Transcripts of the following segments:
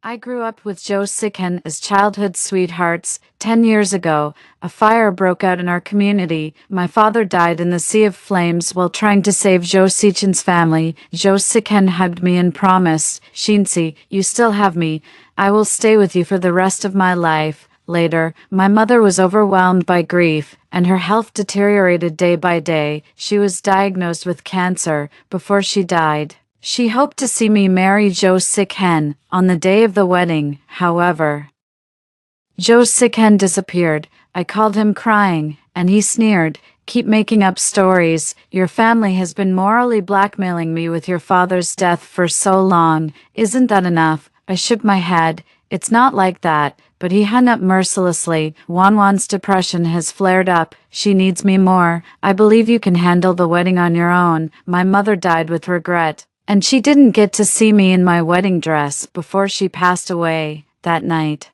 I grew up with Joe Sicken as childhood sweethearts. 10 years ago, a fire broke out in our community. My father died in the sea of flames while trying to save Joe Sichen's family. Joe Sicken hugged me and promised, Shinsi, you still have me. I will stay with you for the rest of my life. Later, my mother was overwhelmed by grief, and her health deteriorated day by day. She was diagnosed with cancer before she died. She hoped to see me marry Joe Sicken on the day of the wedding. However, Joe Sicken disappeared. I called him crying, and he sneered, "Keep making up stories. Your family has been morally blackmailing me with your father's death for so long. Isn't that enough?" I shook my head. "It's not like that." But he hung up mercilessly. "Wanwan's depression has flared up. She needs me more. I believe you can handle the wedding on your own." My mother died with regret, and she didn't get to see me in my wedding dress before she passed away that night.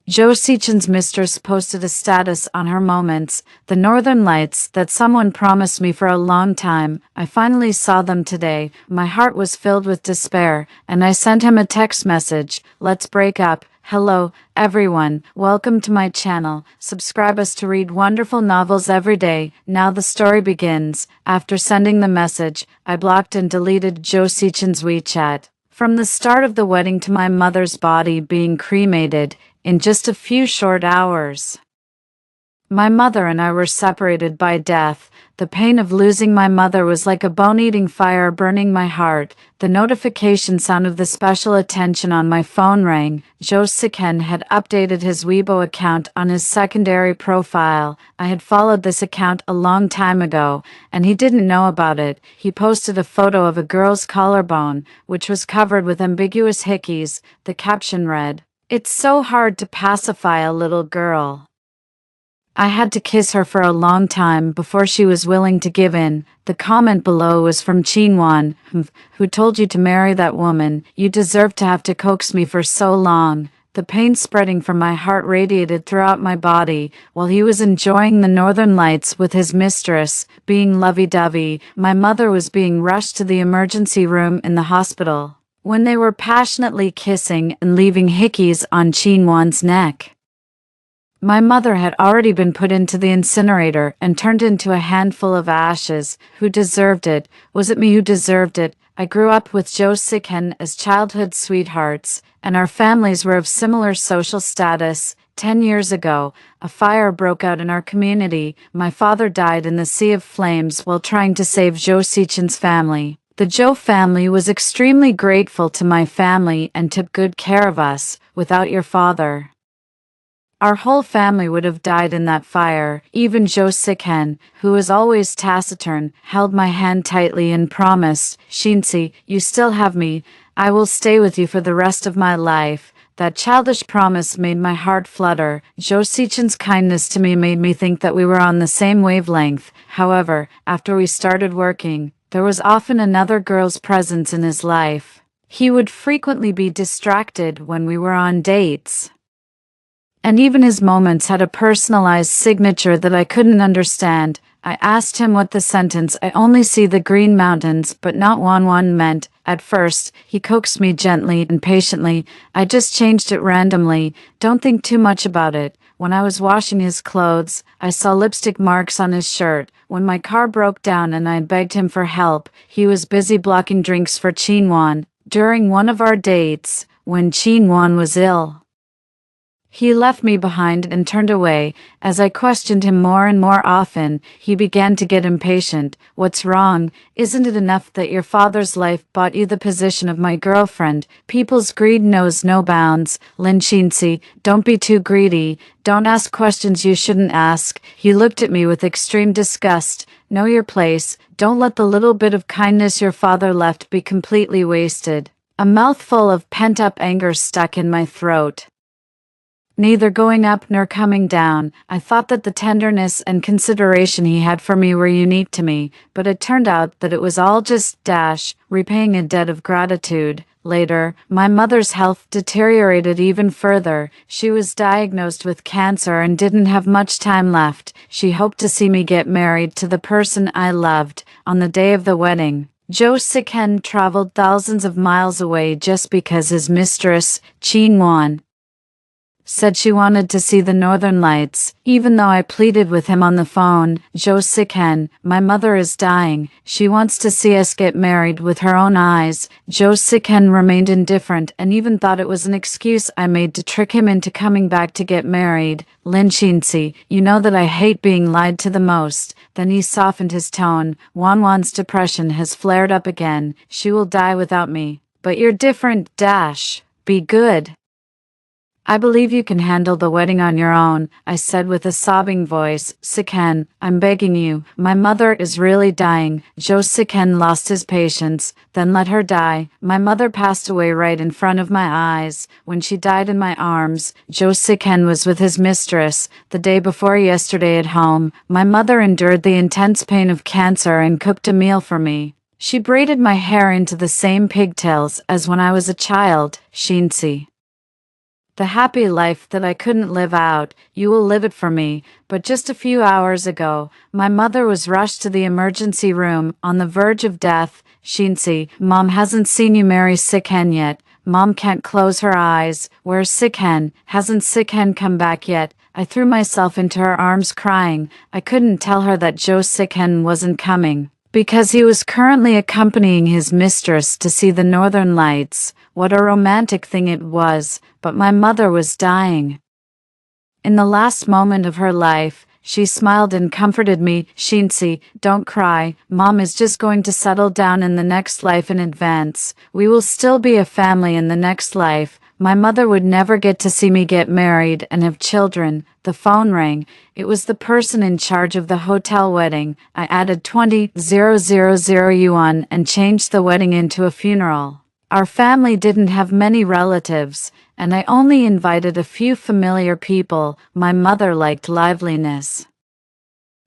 Joe Sichen's mistress posted a status on her moments, the northern lights that someone promised me for a long time. I finally saw them today. My heart was filled with despair, and I sent him a text message. "Let's break up. Hello, everyone. Welcome to my channel. Subscribe us to read wonderful novels every day." Now the story begins. After sending the message, I blocked and deleted Joe Sichen's WeChat. From the start of the wedding to my mother's body being cremated, in just a few short hours, my mother and I were separated by death. The pain of losing my mother was like a bone-eating fire burning my heart. The notification sound of the special attention on my phone rang. Joe Sicken had updated his Weibo account on his secondary profile. I had followed this account a long time ago, and he didn't know about it. He posted a photo of a girl's collarbone, which was covered with ambiguous hickeys. The caption read, "It's so hard to pacify a little girl. I had to kiss her for a long time before she was willing to give in." The comment below was from Chinwan, "Who told you to marry that woman? You deserve to have to coax me for so long." The pain spreading from my heart radiated throughout my body. While he was enjoying the northern lights with his mistress, being lovey-dovey, my mother was being rushed to the emergency room in the hospital when they were passionately kissing and leaving hickeys on Chinwan's neck. My mother had already been put into the incinerator and turned into a handful of ashes. Who deserved it? Was it me who deserved it? I grew up with Joe Sicken as childhood sweethearts, and our families were of similar social status. 10 years ago, a fire broke out in our community. My father died in the sea of flames while trying to save Joe Sichen's family. The Joe family was extremely grateful to my family and took good care of us. Without your father, our whole family would have died in that fire. Even Joe Sicken, who was always taciturn, held my hand tightly and promised, "Shinsi, you still have me. I will stay with you for the rest of my life." That childish promise made my heart flutter. Joe Sichen's kindness to me made me think that we were on the same wavelength. However, after we started working, there was often another girl's presence in his life. He would frequently be distracted when we were on dates, and even his moments had a personalized signature that I couldn't understand. I asked him what the sentence "I only see the green mountains but not Wanwan" meant. At first, he coaxed me gently and patiently. "I just changed it randomly. Don't think too much about it." When I was washing his clothes, I saw lipstick marks on his shirt. When my car broke down and I begged him for help, he was busy blocking drinks for Chinwan. During one of our dates, when Chinwan was ill, he left me behind and turned away. As I questioned him more and more often, he began to get impatient. "What's wrong? Isn't it enough that your father's life bought you the position of my girlfriend? People's greed knows no bounds. Lin Shinsi, don't be too greedy. Don't ask questions you shouldn't ask." He looked at me with extreme disgust. "Know your place. Don't let the little bit of kindness your father left be completely wasted." A mouthful of pent-up anger stuck in my throat, neither going up nor coming down. I thought that the tenderness and consideration he had for me were unique to me, but it turned out that it was all just repaying a debt of gratitude. Later, my mother's health deteriorated even further. She was diagnosed with cancer and didn't have much time left. She hoped to see me get married to the person I loved on the day of the wedding. Jo Siken traveled thousands of miles away just because his mistress, Chin said she wanted to see the northern lights. Even though I pleaded with him on the phone, Jo Siken, my mother is dying. She wants to see us get married with her own eyes. Jo Siken remained indifferent and even thought it was an excuse I made to trick him into coming back to get married. Lin Shinsi, you know that I hate being lied to the most. Then he softened his tone. Wan's depression has flared up again. She will die without me. But you're different, Dash. Be good. I believe you can handle the wedding on your own, I said with a sobbing voice. Siken, I'm begging you. My mother is really dying. Jo Siken lost his patience, then let her die. My mother passed away right in front of my eyes. When she died in my arms, Jo Siken was with his mistress. The day before yesterday at home, my mother endured the intense pain of cancer and cooked a meal for me. She braided my hair into the same pigtails as when I was a child, Shinsi. The happy life that I couldn't live out, you will live it for me. But just a few hours ago, my mother was rushed to the emergency room on the verge of death. Shinsi, Mom hasn't seen you marry Siken yet. Mom can't close her eyes. Where's Siken? Hasn't Siken come back yet? I threw myself into her arms crying. I couldn't tell her that Jo Siken wasn't coming, because he was currently accompanying his mistress to see the northern lights. What a romantic thing it was, but my mother was dying. In the last moment of her life, she smiled and comforted me. Shinsi, don't cry. Mom is just going to settle down in the next life in advance. We will still be a family in the next life. My mother would never get to see me get married and have children. The phone rang. It was the person in charge of the hotel wedding. I added 20,000 yuan and changed the wedding into a funeral. Our family didn't have many relatives, and I only invited a few familiar people. My mother liked liveliness,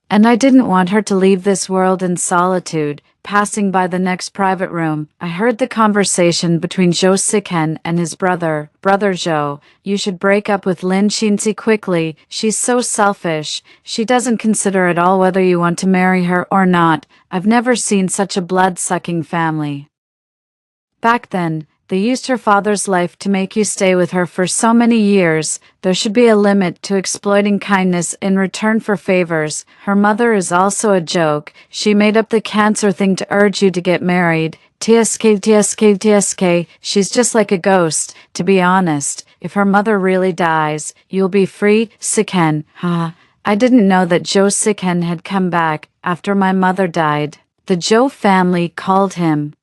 and I didn't want her to leave this world in solitude. Passing by the next private room, I heard the conversation between Jo Siken and his brother. Brother Jo, you should break up with Lin Shinsi quickly. She's so selfish. She doesn't consider at all whether you want to marry her or not. I've never seen such a blood-sucking family. Back then, they used her father's life to make you stay with her for so many years. There should be a limit to exploiting kindness in return for favors. Her mother is also a joke. She made up the cancer thing to urge you to get married. TSK, she's just like a ghost. To be honest, if her mother really dies, you'll be free. Siken, I didn't know that Jo Siken had come back after my mother died. The Jo family called him,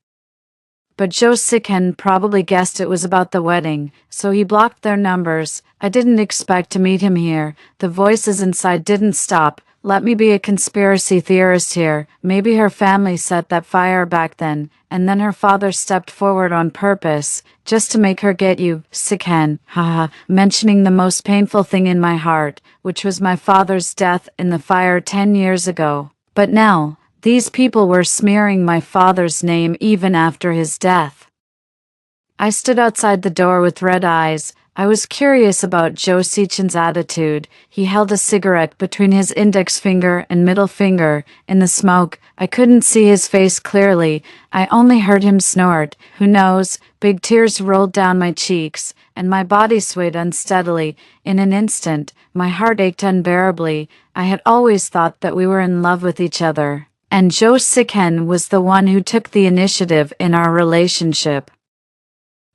but Jo Siken probably guessed it was about the wedding, so he blocked their numbers. I didn't expect to meet him here. The voices inside didn't stop. Let me be a conspiracy theorist here. Maybe her family set that fire back then, and then her father stepped forward on purpose, just to make her get you, Siken, mentioning the most painful thing in my heart, which was my father's death in the fire 10 years ago. But now, these people were smearing my father's name even after his death. I stood outside the door with red eyes. I was curious about Jo Sichen's attitude. He held a cigarette between his index finger and middle finger. In the smoke, I couldn't see his face clearly. I only heard him snort. Who knows? Big tears rolled down my cheeks, and my body swayed unsteadily. In an instant, my heart ached unbearably. I had always thought that we were in love with each other, and Jo Siken was the one who took the initiative in our relationship.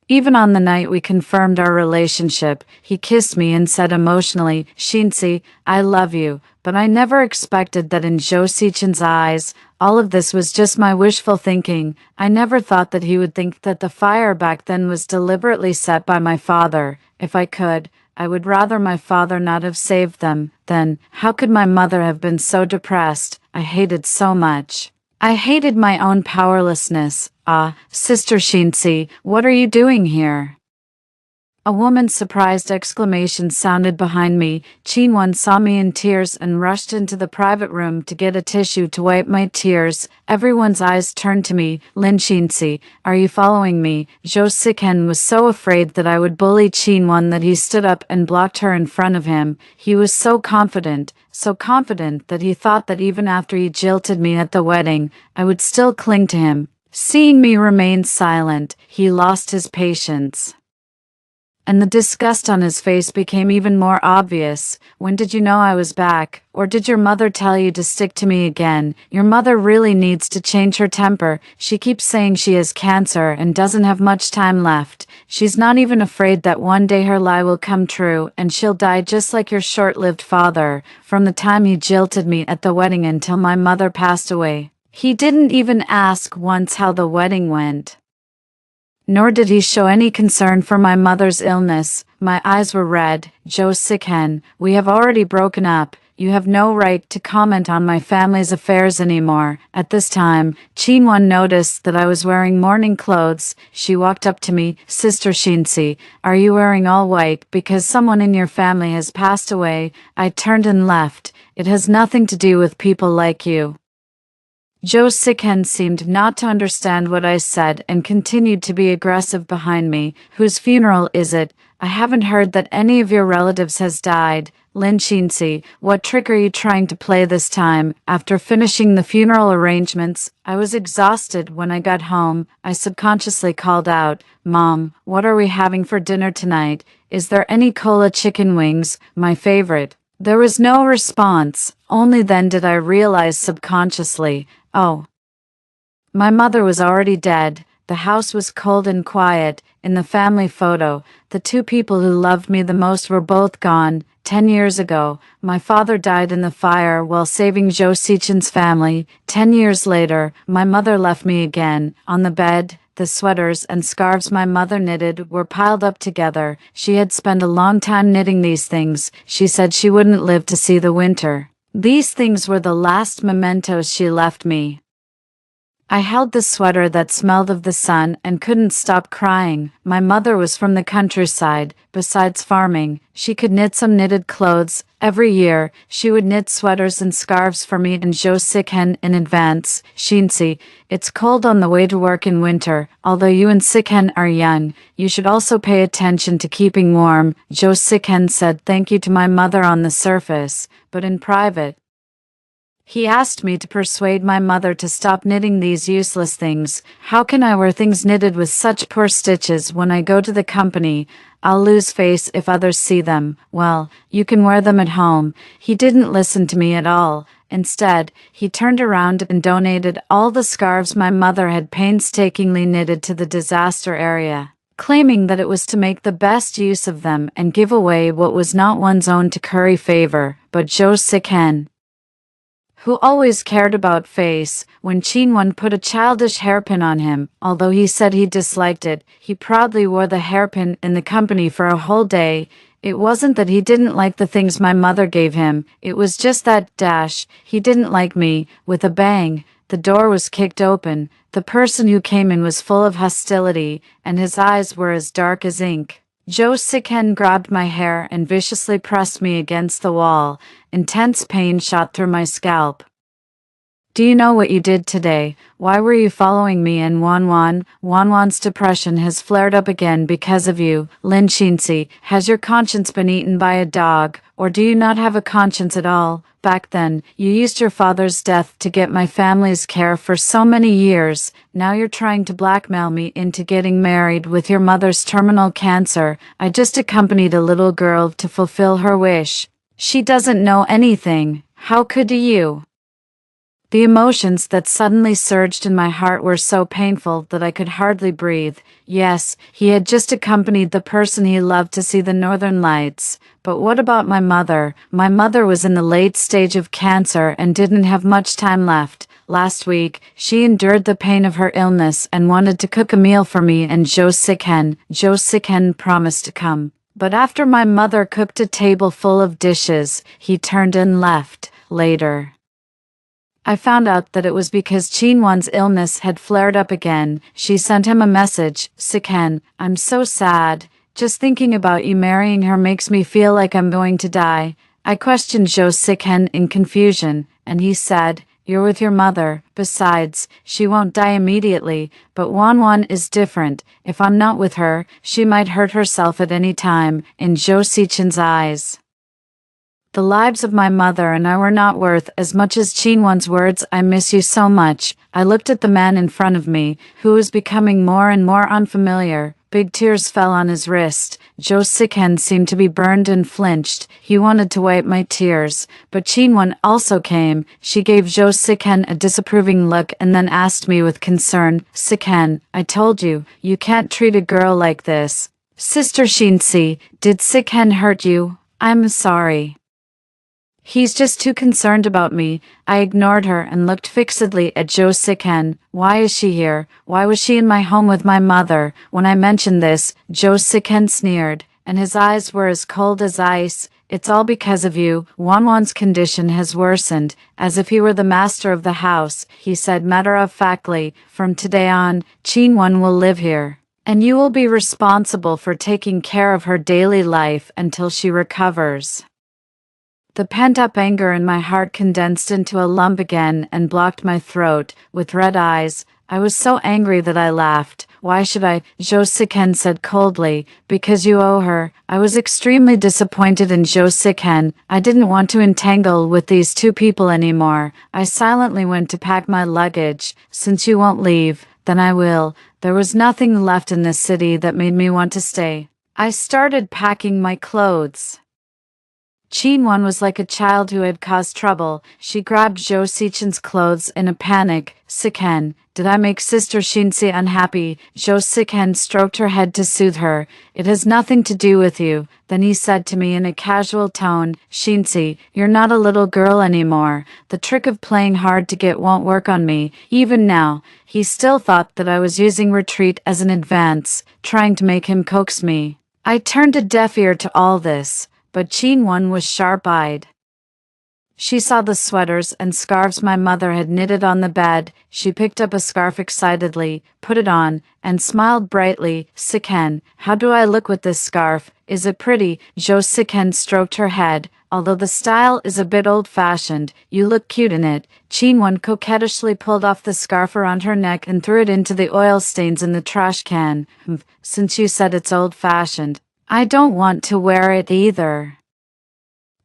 Even on the night we confirmed our relationship, he kissed me and said emotionally, Shinsi, I love you, but I never expected that in Jo Sichen's eyes. All of this was just my wishful thinking. I never thought that he would think that the fire back then was deliberately set by my father. If I could, I would rather my father not have saved them. Then, how could my mother have been so depressed? I hated so much. I hated my own powerlessness. Sister Shinsi, what are you doing here? A woman's surprised exclamation sounded behind me. Chinwan saw me in tears and rushed into the private room to get a tissue to wipe my tears. Everyone's eyes turned to me. Lin Shinsi, are you following me? Jo Siken was so afraid that I would bully Chinwan that he stood up and blocked her in front of him. He was so confident that he thought that even after he jilted me at the wedding, I would still cling to him. Seeing me remain silent, he lost his patience, and the disgust on his face became even more obvious. When did you know I was back? Or did your mother tell you to stick to me again? Your mother really needs to change her temper. She keeps saying she has cancer and doesn't have much time left. She's not even afraid that one day her lie will come true and she'll die just like your short-lived father. From the time he jilted me at the wedding until my mother passed away, he didn't even ask once how the wedding went. Nor did he show any concern for my mother's illness. My eyes were red. Joe Sicken, we have already broken up. You have no right to comment on my family's affairs anymore. At this time, Chinwon noticed that I was wearing mourning clothes. She walked up to me. Sister Shinsi, are you wearing all white because someone in your family has passed away? I turned and left. It has nothing to do with people like you. Joe Sicken seemed not to understand what I said and continued to be aggressive behind me. Whose funeral is it? I haven't heard that any of your relatives has died. Lin Shinsi, what trick are you trying to play this time? After finishing the funeral arrangements, I was exhausted when I got home. I subconsciously called out, Mom, what are we having for dinner tonight? Is there any cola chicken wings? My favorite. There was no response. Only then did I realize subconsciously, oh, my mother was already dead. The house was cold and quiet. In the family photo, the two people who loved me the most were both gone. 10 years ago, my father died in the fire while saving Joe Sichen's family. 10 years later, my mother left me again. On the bed, the sweaters and scarves my mother knitted were piled up together. She had spent a long time knitting these things. She said she wouldn't live to see the winter. These things were the last mementos she left me. I held the sweater that smelled of the sun and couldn't stop crying. My mother was from the countryside. Besides farming, she could knit some knitted clothes. Every year, she would knit sweaters and scarves for me and Joe Sicken in advance. Shinsi, it's cold on the way to work in winter. Although you and Sicken are young, you should also pay attention to keeping warm. Joe Sicken said thank you to my mother on the surface, but in private, he asked me to persuade my mother to stop knitting these useless things. How can I wear things knitted with such poor stitches when I go to the company? I'll lose face if others see them. Well, you can wear them at home. He didn't listen to me at all. Instead, he turned around and donated all the scarves my mother had painstakingly knitted to the disaster area, claiming that it was to make the best use of them and give away what was not one's own to curry favor. But Joe Sicken, who always cared about face, when Chinwon put a childish hairpin on him, although he said he disliked it, he proudly wore the hairpin in the company for a whole day. It wasn't that he didn't like the things my mother gave him, it was just that, he didn't like me. With a bang, the door was kicked open. The person who came in was full of hostility, and his eyes were as dark as ink. Joe Sicken grabbed my hair and viciously pressed me against the wall. Intense pain shot through my scalp. Do you know what you did today? Why were you following me and Wanwan? Wanwan's depression has flared up again because of you. Lin Shinsi, has your conscience been eaten by a dog? Or do you not have a conscience at all? Back then, you used your father's death to get my family's care for so many years. Now you're trying to blackmail me into getting married with your mother's terminal cancer. I just accompanied a little girl to fulfill her wish. She doesn't know anything. How could you? The emotions that suddenly surged in my heart were so painful that I could hardly breathe. Yes, he had just accompanied the person he loved to see the northern lights. But what about my mother? My mother was in the late stage of cancer and didn't have much time left. Last week, she endured the pain of her illness and wanted to cook a meal for me and Joe Sicken. Joe Sicken promised to come. But after my mother cooked a table full of dishes, he turned and left. Later, I found out that it was because Chinwon's illness had flared up again. She sent him a message. Sicken, I'm so sad. Just thinking about you marrying her makes me feel like I'm going to die. I questioned Joe Sicken in confusion, and he said, you're with your mother. Besides, she won't die immediately, but Wanwan is different. If I'm not with her, she might hurt herself at any time. In Joe Sichen's eyes, The lives of my mother and I were not worth as much as Chinwon's words, "I miss you so much." I looked at the man in front of me, who was becoming more and more unfamiliar. Big tears fell on his wrist. Jo Sikhen seemed to be burned and flinched. He wanted to wipe my tears, but Chinwon also came. She gave Jo Sikhen a disapproving look and then asked me with concern, "Sikhen, I told you, you can't treat a girl like this." "Sister Shinsi, did Sikhen hurt you?" "I'm sorry. He's just too concerned about me." I ignored her and looked fixedly at Jo Sikhen. "Why is she here? Why was she in my home with my mother?" When I mentioned this, Jo Sikhen sneered, and his eyes were as cold as ice. "It's all because of you. Wanwan's condition has worsened." As if he were the master of the house, he said matter-of-factly, "From today on, Chinwon will live here, and you will be responsible for taking care of her daily life until she recovers." The pent-up anger in my heart condensed into a lump again and blocked my throat. With red eyes, I was so angry that I laughed. "Why should I?" Jo Sikhen said coldly. "Because you owe her." I was extremely disappointed in Jo Sikhen. I didn't want to entangle with these two people anymore. I silently went to pack my luggage. "Since you won't leave, then I will." There was nothing left in this city that made me want to stay. I started packing my clothes. Chinwon was like a child who had caused trouble. She grabbed Jo Sichen's clothes in a panic. "Sikhen, did I make Sister Shinsi unhappy?" Jo Sikhen stroked her head to soothe her. "It has nothing to do with you." Then he said to me in a casual tone, "Shinsi, you're not a little girl anymore. The trick of playing hard to get won't work on me." Even now, he still thought that I was using retreat as an advance, trying to make him coax me. I turned a deaf ear to all this. But Chinwon was sharp-eyed. She saw the sweaters and scarves my mother had knitted on the bed. She picked up a scarf excitedly, put it on, and smiled brightly. "Sikhen, how do I look with this scarf? Is it pretty?" Jo Sikhen stroked her head. "Although the style is a bit old-fashioned, you look cute in it." Chinwon coquettishly pulled off the scarf around her neck and threw it into the oil stains in the trash can. "Since you said it's old-fashioned, I don't want to wear it either."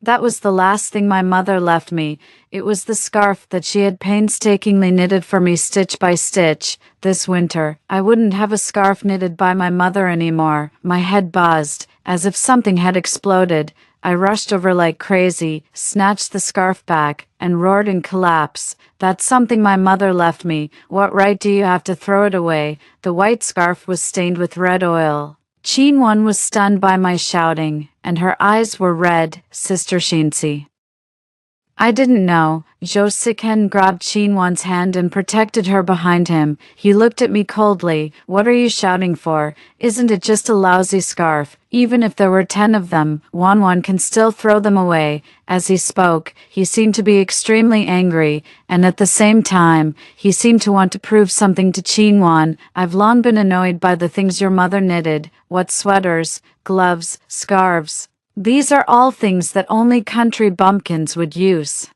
That was the last thing my mother left me. It was the scarf that she had painstakingly knitted for me stitch by stitch. This winter, I wouldn't have a scarf knitted by my mother anymore. My head buzzed, as if something had exploded. I rushed over like crazy, snatched the scarf back, and roared in collapse. "That's something my mother left me. What right do you have to throw it away?" The white scarf was stained with red oil. Chinwon was stunned by my shouting, and her eyes were red. "Sister Shinsi." I didn't know. Jo Sikhen grabbed Chinwon's hand and protected her behind him. He looked at me coldly. "What are you shouting for? Isn't it just a lousy scarf? Even if there were 10 of them, Wanwan can still throw them away." As he spoke, he seemed to be extremely angry, and at the same time, he seemed to want to prove something to Chinwon. "I've long been annoyed by the things your mother knitted. What sweaters, gloves, scarves. These are all things that only country bumpkins would use.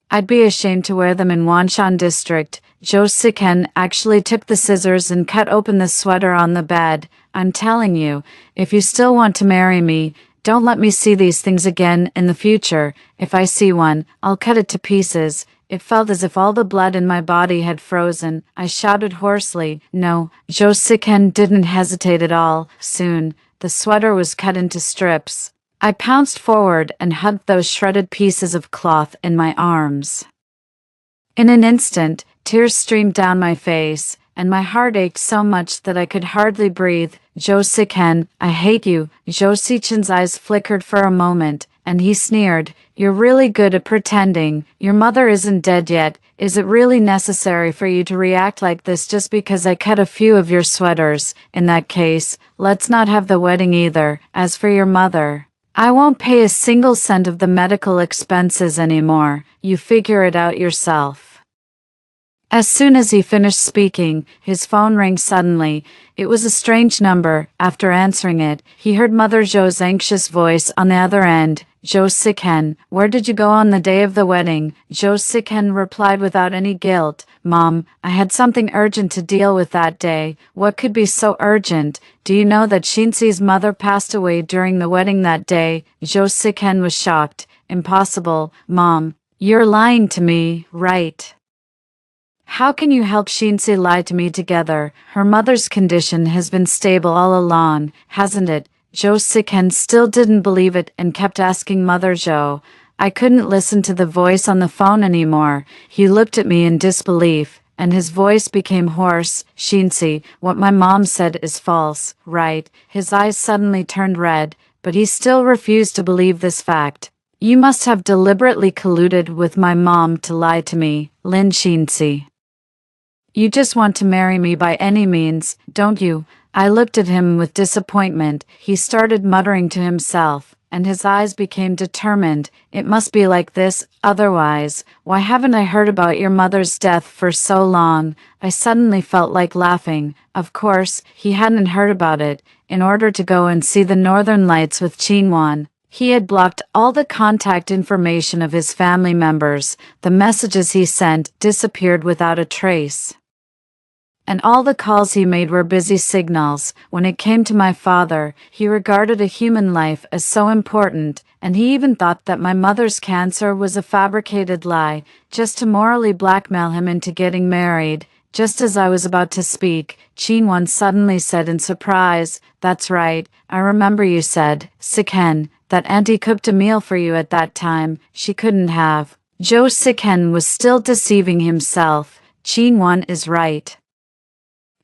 I'd be ashamed to wear them in Wanshan district." Jo Sikhen actually took the scissors and cut open the sweater on the bed. "I'm telling you, if you still want to marry me, don't let me see these things again in the future. If I see one, I'll cut it to pieces." It felt as if all the blood in my body had frozen. I shouted hoarsely, "No." Jo Sikhen didn't hesitate at all. Soon, the sweater was cut into strips. I pounced forward and hugged those shredded pieces of cloth in my arms. In an instant, tears streamed down my face, and my heart ached so much that I could hardly breathe. "Jo Sikhen, I hate you." Jo Sichen's eyes flickered for a moment, and he sneered, "You're really good at pretending. Your mother isn't dead yet. Is it really necessary for you to react like this just because I cut a few of your sweaters? In that case, let's not have the wedding either. As for your mother, I won't pay a single cent of the medical expenses anymore. You figure it out yourself." As soon as he finished speaking, his phone rang suddenly. It was a strange number. After answering it, he heard Mother Joe's anxious voice on the other end. Joe Sikhen, where did you go on the day of the wedding? Joe Sikhen replied without any guilt. Mom, I had something urgent to deal with that day. What could be so urgent? Do you know that Shinsi's mother passed away during the wedding that day? Joe Sikhen was shocked. Impossible, Mom. You're lying to me, right? How can you help Shinsi lie to me together? Her mother's condition has been stable all along, hasn't it? Joe Sikhen still didn't believe it and kept asking Mother Joe. I couldn't listen to the voice on the phone anymore. He looked at me in disbelief, and his voice became hoarse. Shinsi, what my mom said is false, right? His eyes suddenly turned red, but he still refused to believe this fact. You must have deliberately colluded with my mom to lie to me, Lin Shinsi. You just want to marry me by any means, don't you? I looked at him with disappointment. He started muttering to himself, and his eyes became determined. It must be like this, otherwise, why haven't I heard about your mother's death for so long? I suddenly felt like laughing. Of course, he hadn't heard about it. In order to go and see the Northern Lights with Chinwan, he had blocked all the contact information of his family members. The messages he sent disappeared without a trace. And all the calls he made were busy signals. When it came to my father, he regarded a human life as so important, and he even thought that my mother's cancer was a fabricated lie, just to morally blackmail him into getting married. Just as I was about to speak, Chinwan suddenly said in surprise, "That's right, I remember you said, Sikhen, that auntie cooked a meal for you at that time. She couldn't have." Joe Sikhen was still deceiving himself. Chinwan is right.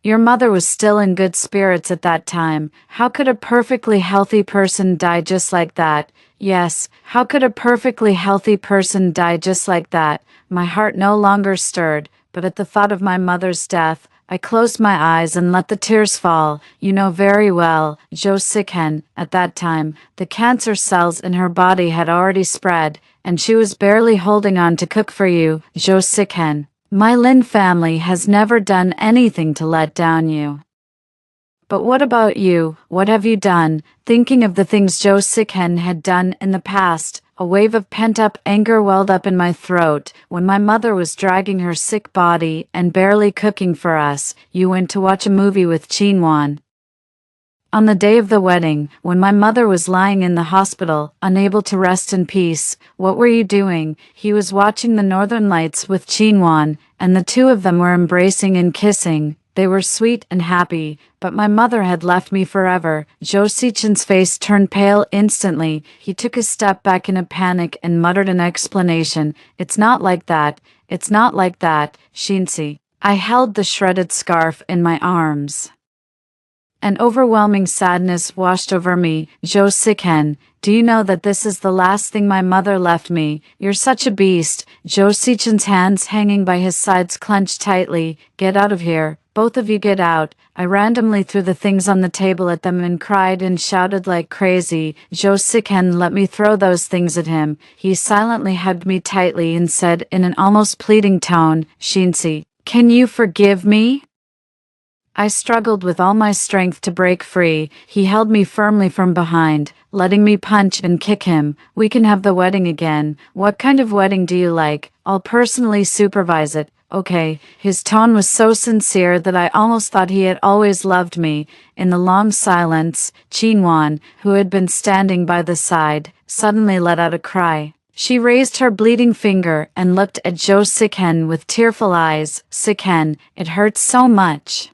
Your mother was still in good spirits at that time. How could a perfectly healthy person die just like that? Yes, how could a perfectly healthy person die just like that? My heart no longer stirred, but at the thought of my mother's death, I closed my eyes and let the tears fall. You know very well, Joe Sikhen, at that time, the cancer cells in her body had already spread, and she was barely holding on to cook for you, Joe Sikhen. My Lin family has never done anything to let down you. But what about you? What have you done? Thinking of the things Joe Sikhen had done in the past, a wave of pent-up anger welled up in my throat. When my mother was dragging her sick body and barely cooking for us, you went to watch a movie with Chinwan. On the day of the wedding, when my mother was lying in the hospital, unable to rest in peace, what were you doing? He was watching the Northern Lights with Chinwan, and the two of them were embracing and kissing. They were sweet and happy, but my mother had left me forever. Joe Sichin's face turned pale instantly. He took a step back in a panic and muttered an explanation. It's not like that. It's not like that, Shinsi. I held the shredded scarf in my arms. An overwhelming sadness washed over me. Joe Sikhen, do you know that this is the last thing my mother left me? You're such a beast. Joe Sichin's hands hanging by his sides clenched tightly. Get out of here. Both of you get out. I randomly threw the things on the table at them and cried and shouted like crazy. Joe Sikhen let me throw those things at him. He silently hugged me tightly and said in an almost pleading tone, Shinsi, can you forgive me? I struggled with all my strength to break free. He held me firmly from behind, letting me punch and kick him. We can have the wedding again. What kind of wedding do you like? I'll personally supervise it. Okay. His tone was so sincere that I almost thought he had always loved me. In the long silence, Chinwan, who had been standing by the side, suddenly let out a cry. She raised her bleeding finger and looked at Joe Sikhen with tearful eyes. Sikhen, it hurts so much.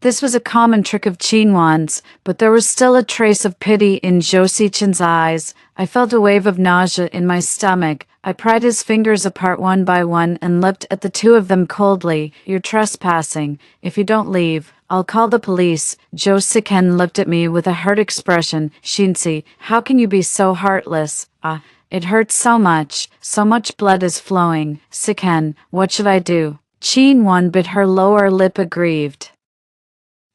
This was a common trick of Chinwan's, but there was still a trace of pity in Joe Sichin's eyes. I felt a wave of nausea in my stomach. I pried his fingers apart one by one and looked at the two of them coldly. You're trespassing. If you don't leave, I'll call the police. Joe Sikhen looked at me with a hurt expression. Shinsi, how can you be so heartless? It hurts so much. So much blood is flowing. Sikhen, what should I do? Chinwan bit her lower lip aggrieved.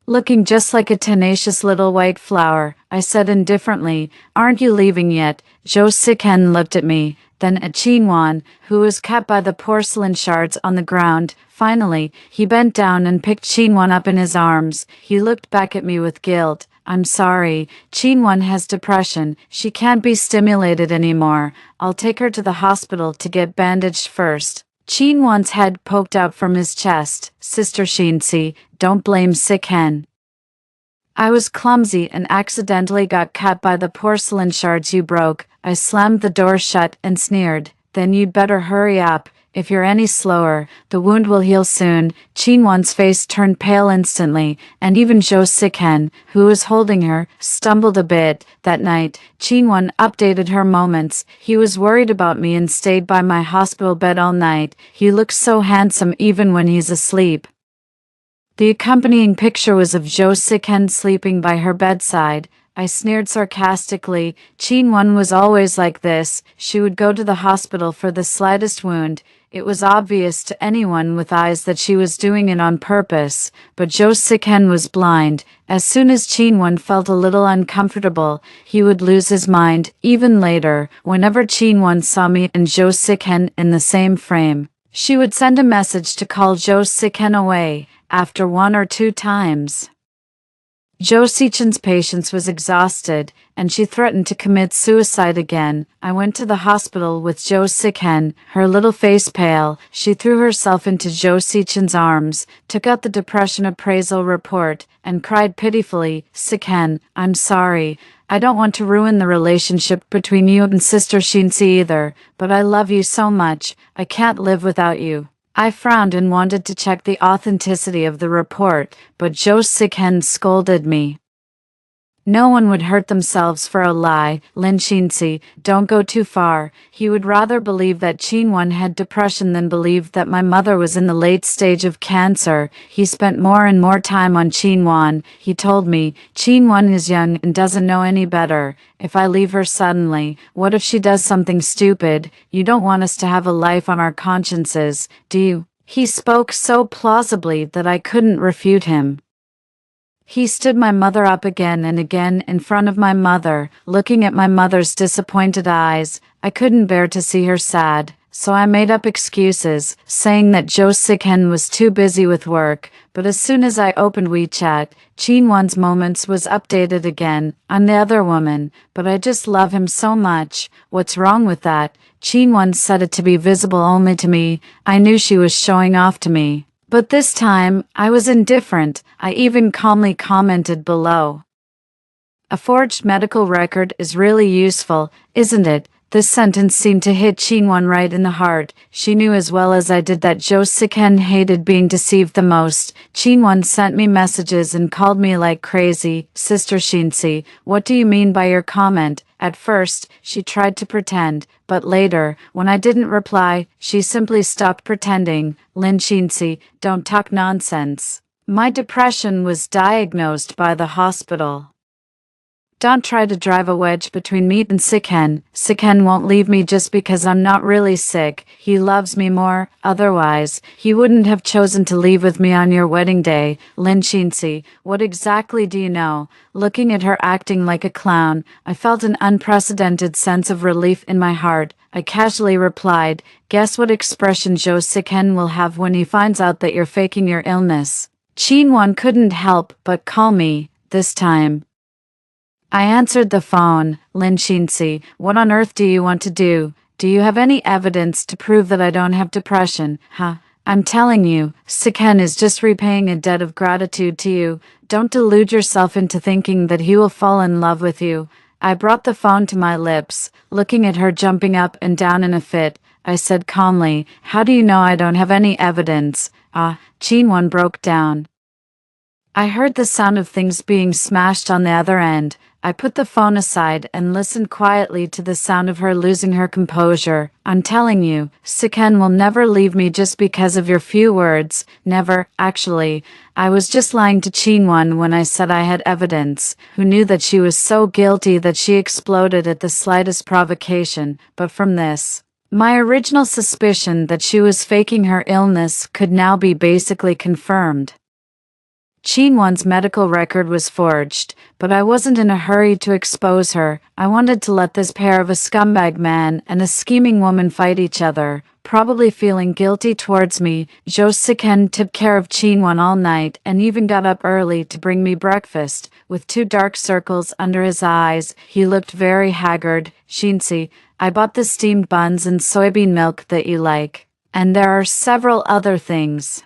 Looking just like a tenacious little white flower, I said indifferently, aren't you leaving yet? Joe Sikhen looked at me. then at Chinwan, who was kept by the porcelain shards on the ground. Finally, he bent down and picked Chinwan up in his arms. He looked back at me with guilt. I'm sorry, Chinwan has depression. She can't be stimulated anymore. I'll take her to the hospital to get bandaged first. Chinwan's head poked out from his chest. Sister Shinsi, don't blame Sikhen. I was clumsy and accidentally got cut by the porcelain shards you broke. I slammed the door shut and sneered. Then you'd better hurry up. If you're any slower, the wound will heal soon. Chinwan's face turned pale instantly, and even Jo Sikhen, who was holding her, stumbled a bit. That night, Chinwan updated her moments. He was worried about me and stayed by my hospital bed all night. He looks so handsome even when he's asleep. The accompanying picture was of Jo Sikhen sleeping by her bedside. I sneered sarcastically. Chinwan was always like this. She would go to the hospital for the slightest wound. It was obvious to anyone with eyes that she was doing it on purpose, but Jo Sikhen was blind. As soon as Chinwan felt a little uncomfortable, he would lose his mind. Even later, whenever Chinwan saw me and Jo Sikhen in the same frame, she would send a message to call Jo Sikhen away. After 1 or 2 times, Jo Sichen's patience was exhausted, and she threatened to commit suicide again. I went to the hospital with Jo Sikhen, her little face pale. She threw herself into Jo Sichen's arms, took out the depression appraisal report, and cried pitifully, Sikhen, I'm sorry. I don't want to ruin the relationship between you and Sister Shinsi either, but I love you so much. I can't live without you. I frowned and wanted to check the authenticity of the report, but Jo Sikhen scolded me. No one would hurt themselves for a lie. Lin Shinsi, don't go too far. He would rather believe that Chinwan had depression than believe that my mother was in the late stage of cancer. He spent more and more time on Chinwan. He told me, Chinwan is young and doesn't know any better. If I leave her suddenly, what if she does something stupid? You don't want us to have a life on our consciences, do you? He spoke so plausibly that I couldn't refute him. He stood my mother up again and again in front of my mother, looking at my mother's disappointed eyes. I couldn't bear to see her sad, so I made up excuses, saying that Jo Sikhen was too busy with work. But as soon as I opened WeChat, Chinwan's moments was updated again. I'm the other woman, but I just love him so much. What's wrong with that? Chinwan said it to be visible only to me. I knew she was showing off to me. But this time, I was indifferent. I even calmly commented below. A forged medical record is really useful, isn't it? This sentence seemed to hit Chinwan right in the heart. She knew as well as I did that Jo Sikhen hated being deceived the most. Chinwan sent me messages and called me like crazy. Sister Shinsi, what do you mean by your comment? At first, she tried to pretend, but later, when I didn't reply, she simply stopped pretending. Lin Shinsi, don't talk nonsense. My depression was diagnosed by the hospital. Don't try to drive a wedge between me and Sikhen. Sikhen won't leave me just because I'm not really sick. He loves me more. Otherwise, he wouldn't have chosen to leave with me on your wedding day. Lin Shinsi, what exactly do you know? Looking at her acting like a clown, I felt an unprecedented sense of relief in my heart. I casually replied, guess what expression Jo Sikhen will have when he finds out that you're faking your illness? Chinwan couldn't help but call me, this time. I answered the phone. Lin Shinsi, what on earth do you want to do? Do you have any evidence to prove that I don't have depression? I'm telling you, Sikhen is just repaying a debt of gratitude to you. Don't delude yourself into thinking that he will fall in love with you. I brought the phone to my lips, looking at her jumping up and down in a fit. I said calmly, how do you know I don't have any evidence? Chinwan broke down. I heard the sound of things being smashed on the other end. I put the phone aside and listened quietly to the sound of her losing her composure. I'm telling you, Sikhen will never leave me just because of your few words. Never, actually. I was just lying to Chinwan when I said I had evidence, who knew that she was so guilty that she exploded at the slightest provocation. But from this, my original suspicion that she was faking her illness could now be basically confirmed. Chinwon's medical record was forged, but I wasn't in a hurry to expose her. I wanted to let this pair of a scumbag man and a scheming woman fight each other. Probably feeling guilty towards me, Jo Siken took care of Chinwon all night and even got up early to bring me breakfast. With 2 dark circles under his eyes, he looked very haggard. Shinsi, I bought the steamed buns and soybean milk that you like. And there are several other things.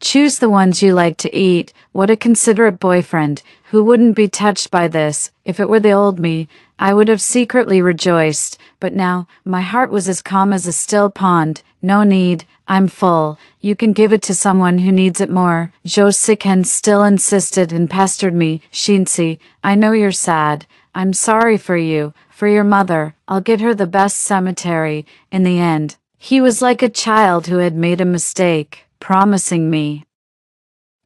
Choose the ones you like to eat. What a considerate boyfriend. Who wouldn't be touched by this? If it were the old me, I would have secretly rejoiced. But now, my heart was as calm as a still pond. No need. I'm full. You can give it to someone who needs it more. Jo Siken still insisted and pestered me. Shinsi, I know you're sad. I'm sorry for you. For your mother. I'll get her the best cemetery. In the end, he was like a child who had made a mistake, promising me.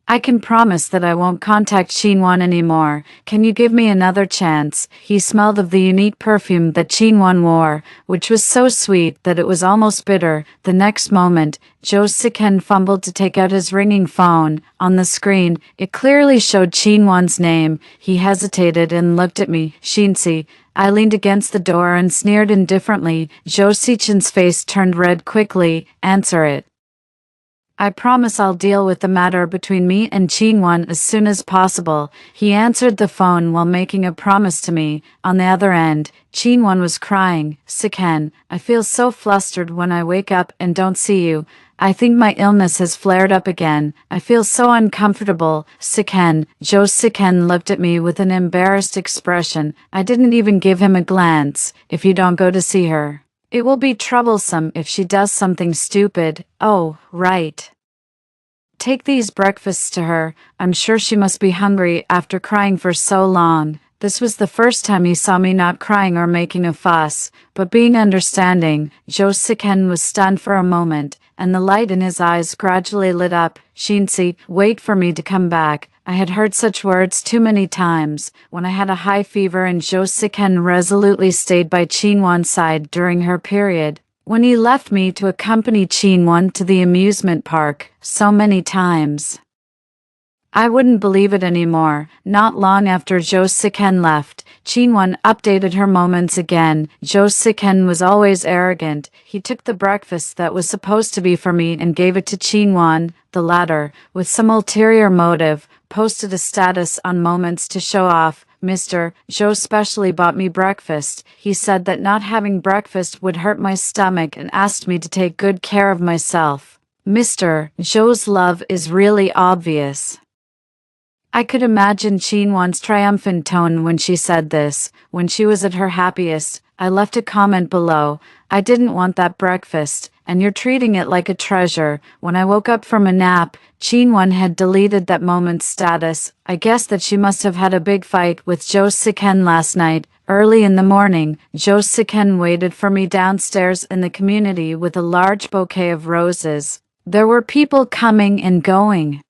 I can promise that I won't contact Chinwon anymore. Can you give me another chance? He smelled of the unique perfume that Chinwon wore, which was so sweet that it was almost bitter. The next moment, Jo Siken fumbled to take out his ringing phone. On the screen, it clearly showed Chinwon's name. He hesitated and looked at me. Shinsi. I leaned against the door and sneered indifferently. Jo Sichen's face turned red quickly. Answer it. I promise I'll deal with the matter between me and Chinwon as soon as possible. He answered the phone while making a promise to me. On the other end, Chinwon was crying. Siken, I feel so flustered when I wake up and don't see you. I think my illness has flared up again. I feel so uncomfortable. Siken. Jo Siken looked at me with an embarrassed expression. I didn't even give him a glance. If you don't go to see her, it will be troublesome if she does something stupid. Oh, right. Take these breakfasts to her. I'm sure she must be hungry after crying for so long. This was the first time he saw me not crying or making a fuss, but being understanding. Jo Siken was stunned for a moment, and the light in his eyes gradually lit up. Shinsi, wait for me to come back. I had heard such words too many times. When I had a high fever and Jo Siken resolutely stayed by Chinwon's side during her period. When he left me to accompany Chinwon to the amusement park so many times. I wouldn't believe it anymore. Not long after Jo Siken left, Chinwon updated her moments again. Jo Siken was always arrogant. He took the breakfast that was supposed to be for me and gave it to Chinwon. The latter, with some ulterior motive, posted a status on Moments to show off. Mr. Jo specially bought me breakfast. He said that not having breakfast would hurt my stomach and asked me to take good care of myself. Mr. Jo's love is really obvious. I could imagine Chinwon's triumphant tone when she said this. When she was at her happiest, I left a comment below. I didn't want that breakfast, and you're treating it like a treasure. When I woke up from a nap, Chinwon had deleted that Moment's status. I guess that she must have had a big fight with Jo Siken last night. Early in the morning, Jo Siken waited for me downstairs in the community with a large bouquet of roses. There were people coming and going,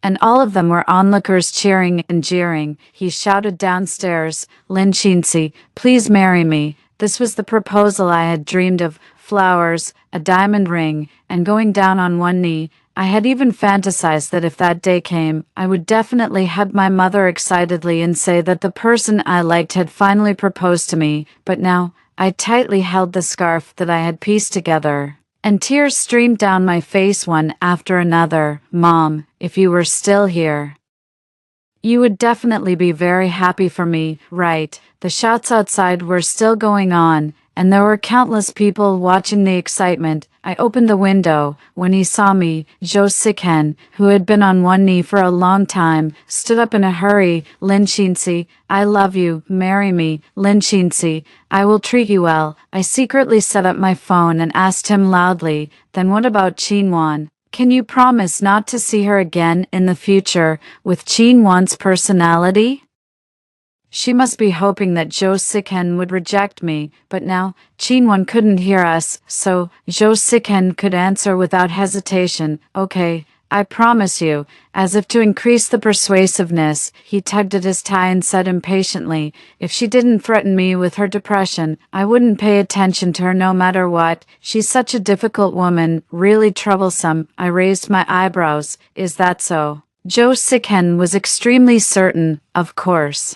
and all of them were onlookers cheering and jeering. He shouted downstairs, Lin Shinsi, please marry me. This was the proposal I had dreamed of. Flowers, a diamond ring, and going down on one knee. I had even fantasized that if that day came, I would definitely hug my mother excitedly and say that the person I liked had finally proposed to me. But now, I tightly held the scarf that I had pieced together, and tears streamed down my face one after another. Mom, if you were still here, you would definitely be very happy for me, right? The shots outside were still going on, and there were countless people watching the excitement. I opened the window. When he saw me, Jo Siken, who had been on one knee for a long time, stood up in a hurry. Lin Shinsi, I love you. Marry me. Lin Shinsi, I will treat you well. I secretly set up my phone and asked him loudly, then what about Chinwon? Can you promise not to see her again in the future with Chinwon's personality? She must be hoping that Jo Siken would reject me, but now, Chinwon couldn't hear us, so Jo Siken could answer without hesitation, okay, I promise you. As if to increase the persuasiveness, he tugged at his tie and said impatiently, if she didn't threaten me with her depression, I wouldn't pay attention to her no matter what. She's such a difficult woman, really troublesome. I raised my eyebrows. Is that so? Jo Sikhen was extremely certain, of course.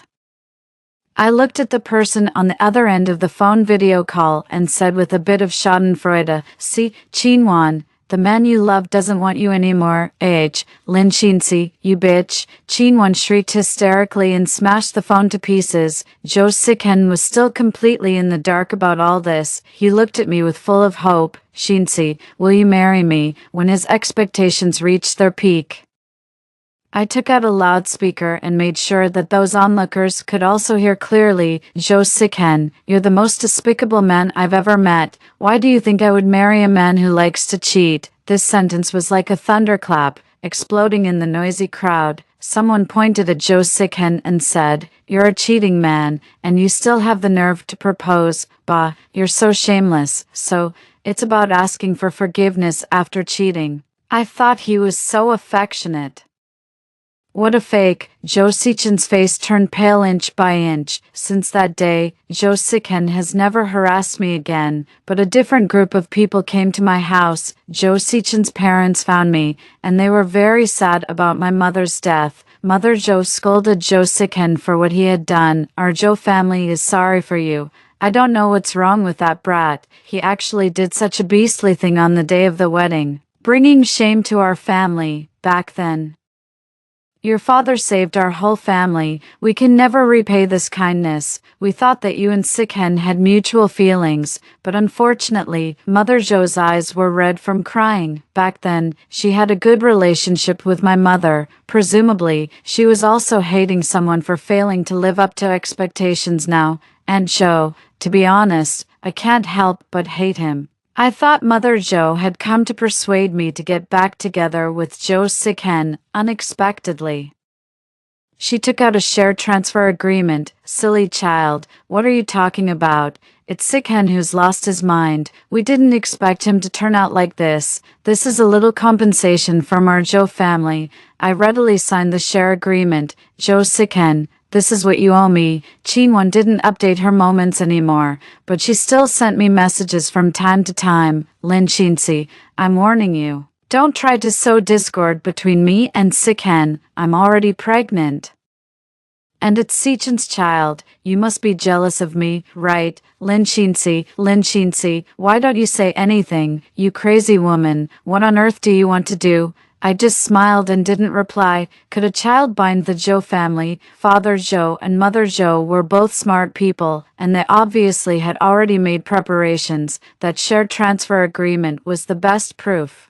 I looked at the person on the other end of the phone video call and said with a bit of schadenfreude, "See, Chinwan, the man you love doesn't want you anymore, Lin Shinsi, you bitch." Chinwan shrieked hysterically and smashed the phone to pieces. Jo Sikhen was still completely in the dark about all this. He looked at me with full of hope. "Shinsi, will you marry me?" when his expectations reached their peak. I took out a loudspeaker and made sure that those onlookers could also hear clearly. "Jo Sikhen, you're the most despicable man I've ever met. Why do you think I would marry a man who likes to cheat?" This sentence was like a thunderclap, exploding in the noisy crowd. Someone pointed at Jo Sikhen and said, "You're a cheating man, and you still have the nerve to propose. Bah, you're so shameless." So, it's about asking for forgiveness after cheating. I thought he was so affectionate. What a fake. Jo Sichen's face turned pale inch by inch. Since that day, Jo Sikhen has never harassed me again, but a different group of people came to my house. Jo Sichen's parents found me, and they were very sad about my mother's death. Mother Jo scolded Jo Sikhen for what he had done. "Our Jo family is sorry for you. I don't know what's wrong with that brat. He actually did such a beastly thing on the day of the wedding, bringing shame to our family, back then. Your father saved our whole family. We can never repay this kindness. We thought that you and Sikhen had mutual feelings, but unfortunately, Mother Jo's eyes were red from crying. Back then, she had a good relationship with my mother. Presumably, she was also hating someone for failing to live up to expectations now. And Jo, to be honest, I can't help but hate him. I thought Mother Jo had come to persuade me to get back together with Jo Sikhen, unexpectedly. She took out a share transfer agreement. Silly child, what are you talking about? It's Sikhen who's lost his mind. We didn't expect him to turn out like this. This is a little compensation from our Jo family. I readily signed the share agreement. Jo Sikhen, this is what you owe me. Chinwon didn't update her moments anymore, but she still sent me messages from time to time. Lin Shinsi, I'm warning you. Don't try to sow discord between me and Sikhen. I'm already pregnant. And it's Sichen's child. You must be jealous of me, right? Lin Shinsi, why don't you say anything? You crazy woman. What on earth do you want to do? I just smiled and didn't reply. Could a child bind the Jo family? Father Jo and Mother Jo were both smart people, and they obviously had already made preparations. That share transfer agreement was the best proof.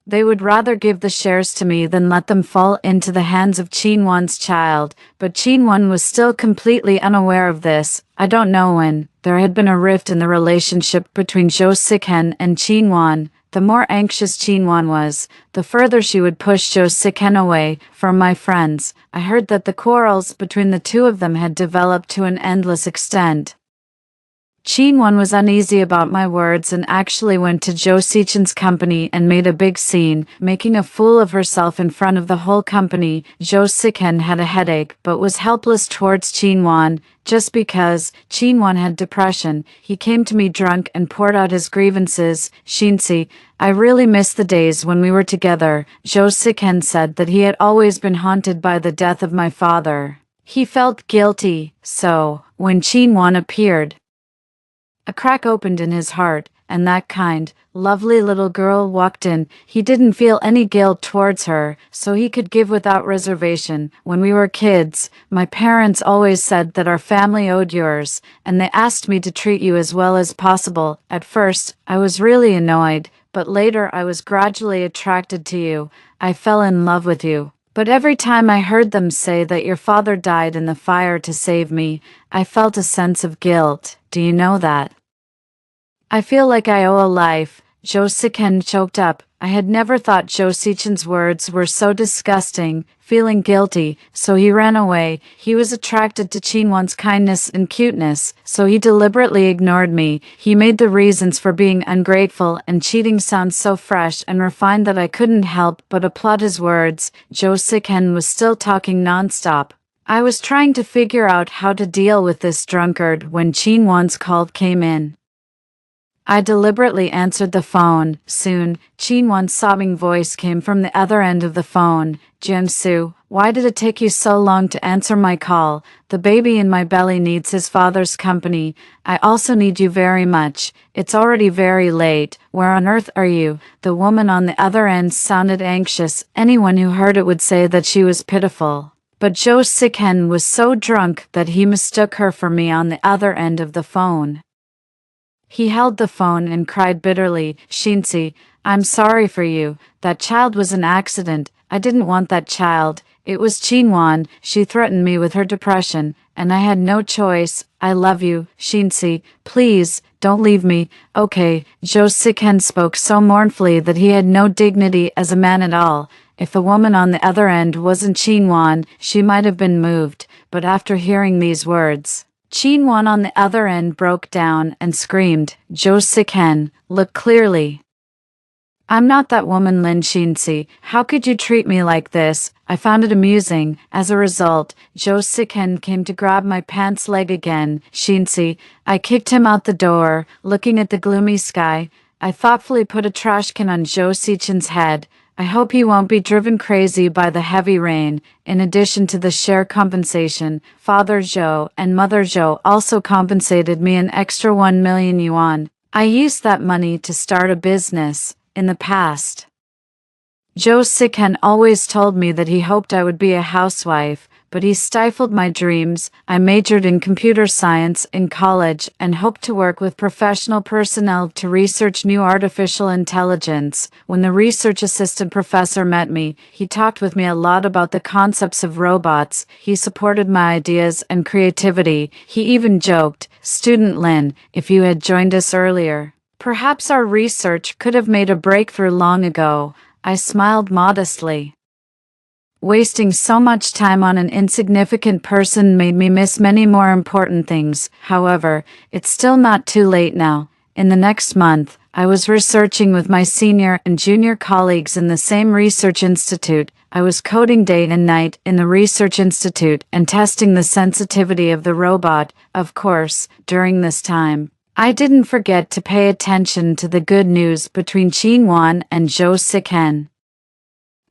They would rather give the shares to me than let them fall into the hands of Chinwon's child, but Chinwon was still completely unaware of this. I don't know when. There had been a rift in the relationship between Jo Sikhen and Chinwon. The more anxious Chinwon was, the further she would push Jo Sikhen away from my friends. I heard that the quarrels between the two of them had developed to an endless extent. Chinwon was uneasy about my words and actually went to Jo Sichen's company and made a big scene, making a fool of herself in front of the whole company. Jo Sikhen had a headache but was helpless towards Chinwon. Just because Chinwon had depression, he came to me drunk and poured out his grievances. Shinsi, I really miss the days when we were together. Jo Sikhen said that he had always been haunted by the death of my father. He felt guilty, so, when Chinwon appeared, a crack opened in his heart, and that kind, lovely little girl walked in. He didn't feel any guilt towards her, so he could give without reservation. When we were kids, my parents always said that our family owed yours, and they asked me to treat you as well as possible. At first, I was really annoyed, but later I was gradually attracted to you. I fell in love with you. But every time I heard them say that your father died in the fire to save me, I felt a sense of guilt. Do you know that? I feel like I owe a life. Jo Sikhen choked up. I had never thought Jo Sichen's words were so disgusting. Feeling guilty, so he ran away. He was attracted to Chinwon's kindness and cuteness, so he deliberately ignored me. He made the reasons for being ungrateful and cheating sound so fresh and refined that I couldn't help but applaud his words. Jo Sikhen was still talking nonstop. I was trying to figure out how to deal with this drunkard when Chinwon's call came in. I deliberately answered the phone. Soon, Chinwon's sobbing voice came from the other end of the phone. Jiansu, why did it take you so long to answer my call? The baby in my belly needs his father's company. I also need you very much. It's already very late. Where on earth are you? The woman on the other end sounded anxious. Anyone who heard it would say that she was pitiful. But Jo Sikhen was so drunk that he mistook her for me on the other end of the phone. He held the phone and cried bitterly, Shinsi, I'm sorry for you. That child was an accident. I didn't want that child. It was Chinwon. She threatened me with her depression, and I had no choice. I love you, Shinsi. Please, don't leave me. Okay, Jo Sikhen spoke so mournfully that he had no dignity as a man at all. If the woman on the other end wasn't Chinwon, she might have been moved, but after hearing these words, Chinwon on the other end broke down and screamed, Jo Sikhen, look clearly. I'm not that woman, Lin Shinsi. How could you treat me like this? I found it amusing. As a result, Jo Sikhen came to grab my pants leg again. Shinsi, I kicked him out the door, looking at the gloomy sky. I thoughtfully put a trash can on Jo Sichen's head. I hope he won't be driven crazy by the heavy rain. In addition to the share compensation, Father Zhou and Mother Zhou also compensated me an extra 1 million yuan. I used that money to start a business. In the past, Jo Sikhen always told me that he hoped I would be a housewife, but he stifled my dreams. I majored in computer science in college and hoped to work with professional personnel to research new artificial intelligence. When the research assistant professor met me, he talked with me a lot about the concepts of robots. He supported my ideas and creativity. He even joked, Student Lin, if you had joined us earlier, perhaps our research could have made a breakthrough long ago. I smiled modestly. Wasting so much time on an insignificant person made me miss many more important things. However, it's still not too late now. In the next month, I was researching with my senior and junior colleagues in the same research institute. I was coding day and night in the research institute and testing the sensitivity of the robot. Of course, during this time, I didn't forget to pay attention to the good news between Chinwon and Jo Sikhen.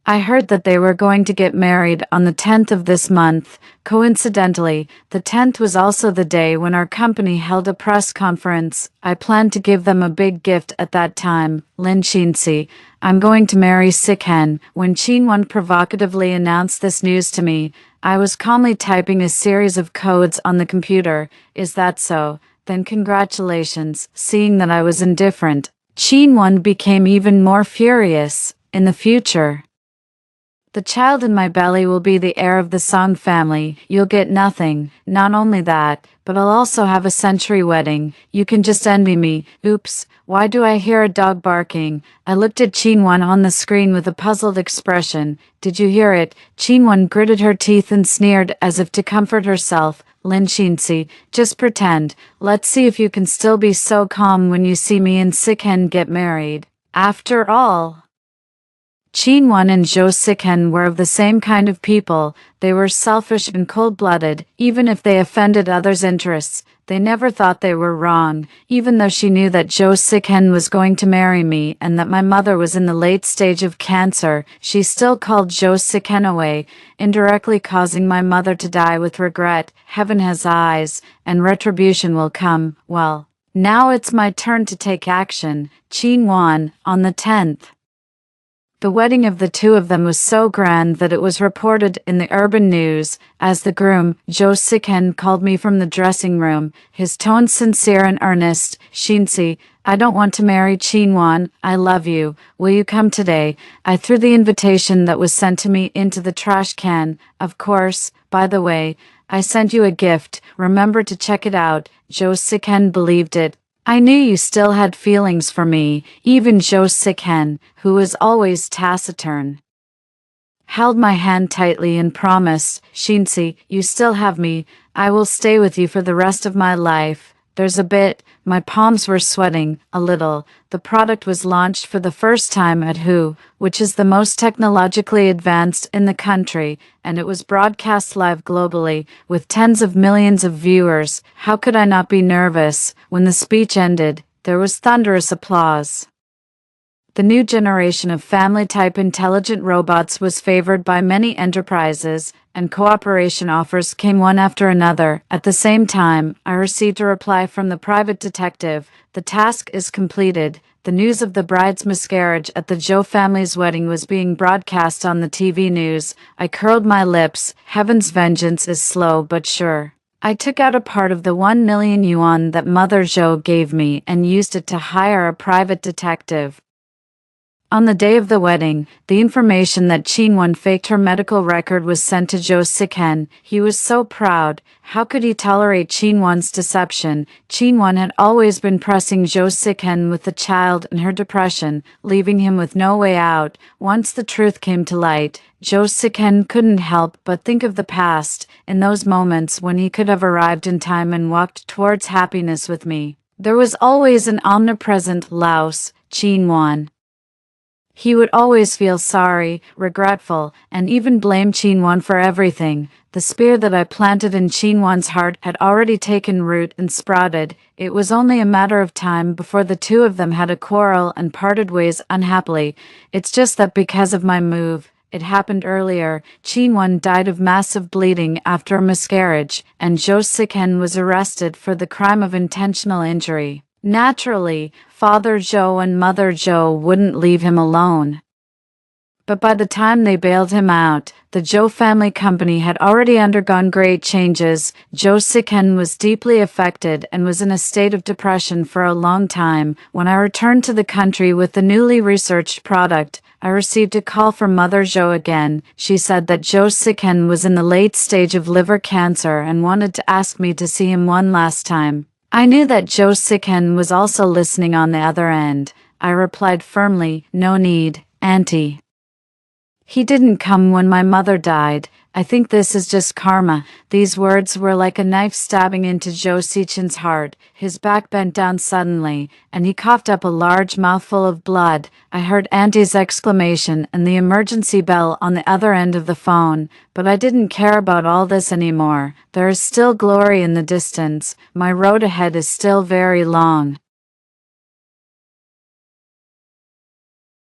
I heard that they were going to get married on the 10th of this month. Coincidentally, the 10th was also the day when our company held a press conference. I planned to give them a big gift at that time. Lin Shinsi, I'm going to marry Sikhen. When Chinwon provocatively announced this news to me, I was calmly typing a series of codes on the computer. Is that so? Then congratulations. Seeing that I was indifferent, Chinwon became even more furious. In the future, the child in my belly will be the heir of the Song family. You'll get nothing. Not only that, but I'll also have a century wedding. You can just envy me. Oops, why do I hear a dog barking? I looked at Chinwon on the screen with a puzzled expression. Did you hear it? Chinwon gritted her teeth and sneered as if to comfort herself. Lin Shinsi, just pretend. Let's see if you can still be so calm when you see me and Sikhen get married. After all, Chinwon and Jo Sikhen were of the same kind of people. They were selfish and cold-blooded. Even if they offended others' interests, they never thought they were wrong. Even though she knew that Jo Sikhen was going to marry me and that my mother was in the late stage of cancer, she still called Jo Sikhen away, indirectly causing my mother to die with regret. Heaven has eyes, and retribution will come. Well, now it's my turn to take action. Chinwon, on the 10th. The wedding of the two of them was so grand that it was reported in the urban news. As the groom, Jo Sikhen called me from the dressing room, his tone sincere and earnest. Shinsi, I don't want to marry Chinwon. I love you. Will you come today? I threw the invitation that was sent to me into the trash can. Of course, by the way, I sent you a gift. Remember to check it out. Jo Sikhen believed it. I knew you still had feelings for me. Even Jo Sikhen, who was always taciturn, held my hand tightly and promised, Shinsi, you still have me. I will stay with you for the rest of my life. There's a bit. My palms were sweating, a little. The product was launched for the first time at WHO, which is the most technologically advanced in the country, and it was broadcast live globally, with tens of millions of viewers. How could I not be nervous? When the speech ended, There was thunderous applause. The new generation of family-type intelligent robots was favored by many enterprises, and cooperation offers came one after another. At the same time, I received a reply from the private detective. The task is completed. The news of the bride's miscarriage at the Zhou family's wedding was being broadcast on the TV news. I curled my lips. Heaven's vengeance is slow but sure. I took out a part of the 1 million yuan that Mother Zhou gave me and used it to hire a private detective. On the day of the wedding, the information that Qinwen faked her medical record was sent to Zhou Siken. He was so proud. How could he tolerate Qinwen's deception? Qinwen had always been pressing Zhou Siken with the child and her depression, leaving him with no way out. Once the truth came to light, Zhou Siken couldn't help but think of the past, in those moments when he could have arrived in time and walked towards happiness with me. There was always an omnipresent Laos, Qinwen. He would always feel sorry, regretful, and even blame Qinwen for everything. The spear that I planted in Qinwen's heart had already taken root and sprouted. It was only a matter of time before the two of them had a quarrel and parted ways unhappily. It's just that because of my move, it happened earlier. Qinwen died of massive bleeding after a miscarriage, and Zhou Siken was arrested for the crime of intentional injury. Naturally, Father Zhou and Mother Zhou wouldn't leave him alone. But by the time they bailed him out, the Zhou family company had already undergone great changes. Zhou Siken was deeply affected and was in a state of depression for a long time. When I returned to the country with the newly researched product, I received a call from Mother Zhou again. She said that Zhou Siken was in the late stage of liver cancer and wanted to ask me to see him one last time. I knew that Zhou Siken was also listening on the other end. I replied firmly, "No need, Auntie. He didn't come when my mother died. I think this is just karma." These words were like a knife stabbing into Zhou Sichen's heart. His back bent down suddenly, and he coughed up a large mouthful of blood. I heard Auntie's exclamation and the emergency bell on the other end of the phone, but I didn't care about all this anymore. There is still glory in the distance. My road ahead is still very long.